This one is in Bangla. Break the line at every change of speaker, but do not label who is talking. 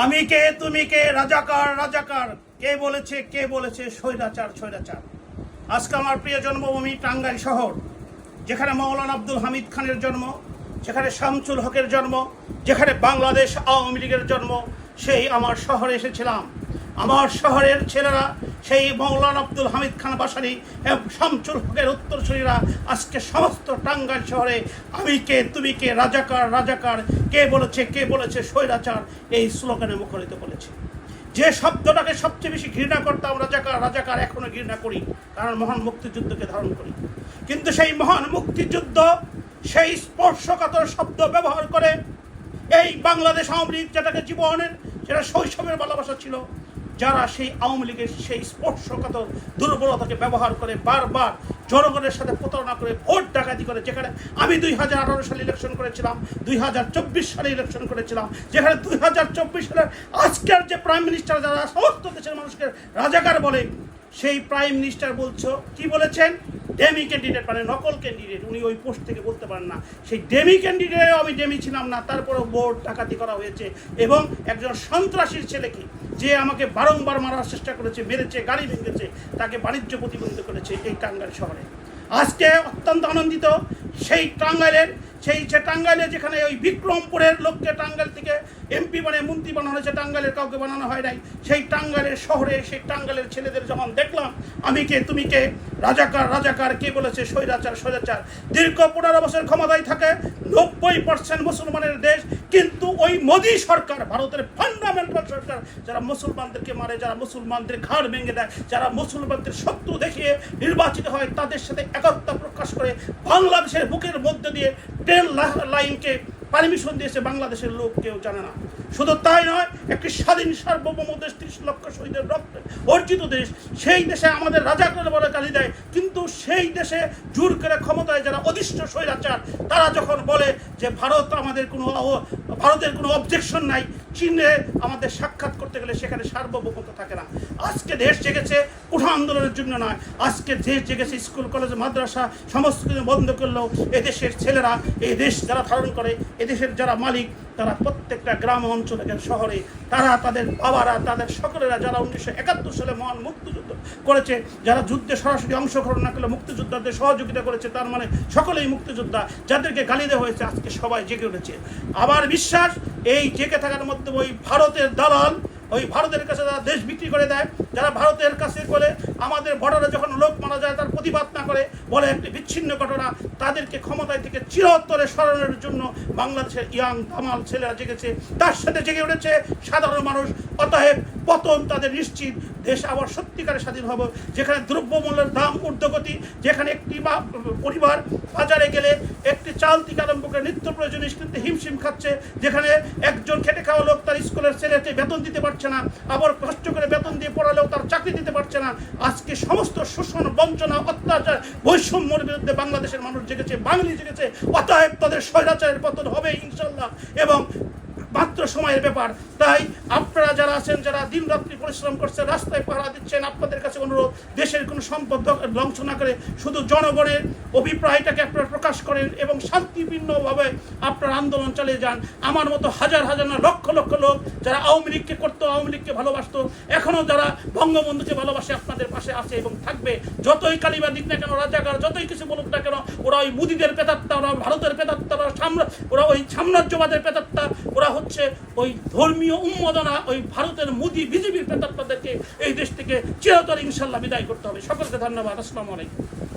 আমি কে তুমি কে রাজাকার রাজাকার কে বলেছে স্বৈরাচার স্বৈরাচার। আজকে আমার প্রিয় জন্মভূমি টাঙ্গাইল শহর, যেখানে মৌলানা আব্দুল হামিদ খানের জন্ম, যেখানে শামসুল হকের জন্ম, যেখানে বাংলাদেশ আওয়ামী লীগের জন্ম, সেই আমার শহরে এসেছিলাম। আমার শহরের ছেলেরা, সেই মৌলানা আব্দুল হামিদ খান বাসারি এবং শামসুল হকের উত্তরসূরিরা আজকে সমস্ত টাঙ্গাইল শহরে আমি কে তুমি কে রাজাকার রাজাকার কে বলেছে স্বৈরাচার এই স্লোগানে মুখরিত করেছে। যে শব্দটাকে সবচেয়ে বেশি ঘৃণা করতাম রাজাকার রাজাকার, এখনো ঘৃণা করি, কারণ মহান মুক্তিযুদ্ধকে ধারণ করি। কিন্তু সেই মহান মুক্তিযুদ্ধ, সেই স্পর্শকাতর শব্দ ব্যবহার করে এই বাংলাদেশ আওয়ামী লীগ, যেটাকে জীবনের, যেটা শৈশবের ভালোবাসা ছিল, যারা সেই আওয়ামী লীগের সেই স্পর্শকাতর দুর্বলতাকে ব্যবহার করে বারবার জনগণের সাথে প্রতারণা করে ভোট ডাকাতি করে, যেখানে আমি 2018 সালে ইলেকশন করেছিলাম, 2024 সালে ইলেকশন করেছিলাম, যেখানে 2024 সালের আজকের যে প্রাইম মিনিস্টার, যারা সমস্ত দেশের মানুষকে রাজাকার বলে, সেই প্রাইম মিনিস্টার কি বলেছেন, ডেমি ক্যান্ডিডেট, মানে নকল ক্যান্ডিডেট। উনি ওই পোস্ট থেকে বলতে পারেন না সেই ডেমি ক্যান্ডিডেটও আমি ডেমি ছিলাম না, তারপরেও ভোট ডাকাতি করা হয়েছে। এবং একজন সন্ত্রাসীর ছেলেকে, যে আমাকে বারংবার মারার চেষ্টা করেছে, মেরেছে, গাড়ি ভেঙেছে, তাকে বাণিজ্য প্রতিবন্ধ করেছে এই টাঙ্গাইল শহরে। আজকে অত্যন্ত আনন্দিত সেই টাঙ্গাইলের, যে টাঙ্গাইলে যেখানে ওই বিক্রমপুরের লোককে টাঙ্গাইল থেকে এমপি মন্ত্রী বানানো হয়েছে, টাঙ্গাইলের কাউকে বানানো হয় নাই। সেই টাঙ্গাইলের শহরে, সেই টাঙ্গাইলের ছেলেদের যখন দেখলাম আমি কে তুমি কে রাজাকার রাজাকার, কে বলেছে স্বৈরাচার স্বৈরাচার। দীর্ঘ 15 বছর ক্ষমতায় থাকে 90% মুসলমানের দেশ, কিন্তু ওই মোদী সরকার, ভারতের ফান্ডামেন্টাল সরকার, যারা মুসলমানদেরকে মারে, যারা মুসলমানদের ঘাড় ভেঙে দেয়, যারা মুসলমানদের শত্রু দেখিয়ে নির্বাচিত হয়, তাদের সাথে একতা প্রকাশ করে বাংলাদেশের বুকের মধ্যে দিয়ে ট্রেন লাইনকে পারমিশন দিয়েছে বাংলাদেশের লোক কেউ জানে না। শুধু তাই নয়, একটি স্বাধীন সার্বভৌম দেশ, 30 লক্ষ শহীদের রক্তে অর্জিত দেশ, সেই দেশে আমাদের রাজাকার বলে গালি দেয়। কিন্তু সেই দেশে জোর করে ক্ষমতায় যারা অধিষ্ঠ স্বৈরাচার, তারা যখন বলে যে ভারতের কোনো অবজেকশন নাই, চীনে আমাদের সাক্ষাৎ করতে গেলে সেখানে সার্বভৌমত্ব থাকে না। আজকে দেশ জেগেছে কোঠা আন্দোলনের জন্য নয়, আজকে দেশ জেগেছে স্কুল কলেজ মাদ্রাসা সমস্ত কিছু বন্ধ করলেও এদেশের ছেলেরা, এই দেশ যারা ধারণ করে, এদেশের যারা মালিক, তারা প্রত্যেকটা গ্রাম অঞ্চলে, শহরে, তারা তাদের বাবারা, তাদের সকলেরা, যারা 1971 সালে মহান মুক্তিযুদ্ধ করেছে, যারা যুদ্ধে সরাসরি অংশগ্রহণ না করলে মুক্তিযোদ্ধাদের সহযোগিতা করেছে, তার মানে সকলেই মুক্তিযোদ্ধা। যাদেরকে গালি দেওয়া হয়েছে, আজকে সবাই জেগে উঠেছে। আমার বিশ্বাস, এই জেগে থাকার মধ্যে ওই ভারতের দালাল, ওই ভারতের কাছে যারা দেশ বিক্রি করে দেয়, যারা ভারতের কাছে করে আমাদের বর্ডারে যখন লোক মারা যায় তার প্রতিবাদ না করে, বলে একটি বিচ্ছিন্ন ঘটনা, তাদেরকে ক্ষমতায় থেকে চিরতরে সরানোর জন্য বাংলাদেশের ইয়াং দামাল ছেলেরা জেগেছে, তার সাথে জেগে উঠেছে সাধারণ মানুষ। অতএব পতন তাদের নিশ্চিত, দেশ আবার সত্যিকারে স্বাধীন হবে, যেখানে দ্রব্যমূল্যের দাম ঊর্ধ্বগতি, যেখানে একটি পরিবার বাজারে গেলে একটি চাল থেকে আরম্ভ করে নিত্য প্রয়োজনীয় কিনতে হিমশিম খাচ্ছে, যেখানে একজন খেটে খাওয়া লোক তার স্কুলের ছেলেকে বেতন দিতে পারছে না, আবার কষ্ট করে বেতন দিয়ে পড়ালেও তার চাকরি দিতে পারছে না। আজকে সমস্ত শোষণ, বঞ্চনা, অত্যাচার, বৈষম্যের বিরুদ্ধে বাংলাদেশের মানুষ জেগেছে, বাঙালি জেগেছে। অতএব তাদের স্বৈরাচারের পতন হবে ইনশাল্লাহ, এবং মাত্র সময়ের ব্যাপার। তাই আপনারা যারা আছেন, যারা দিনরাত্রি পরিশ্রম করছেন, রাস্তায় পাহারা দিচ্ছেন, আপনাদের কাছে অনুরোধ, দেশের কোনো সম্পদ ধ্বংস না করে শুধু জনগণের অভিপ্রায়টাকে আপনারা প্রকাশ করেন এবং শান্তিপূর্ণভাবে আপনার আন্দোলন চালিয়ে যান। আমার মতো হাজার হাজার না লক্ষ লক্ষ লোক যারা আওয়ামী লীগকে করতো, আওয়ামী লীগকে ভালোবাসতো, এখনও যারা বঙ্গবন্ধুকে ভালোবাসে, আপনাদের পাশে আছে এবং থাকবে। যতই কালিমা দিক না কেন, রাজাকার যতই কিছু বলুক না কেন, ওরা ওই মুদিদের পেতাত্তা, ওরা ভারতের পেতাত্তা, ওরা ওই সাম্রাজ্যবাদের পেতাত্তা, ওরা হচ্ছে ওই ধর্মীয় উন্মাদনা, ওই ভারতের মোদি বিজেপির পেতাত্তাদেরকে এই দেশ থেকে চিরতরে ইনশাল্লাহ বিদায় করতে হবে। সকলকে ধন্যবাদ। আসসালামু আলাইকুম।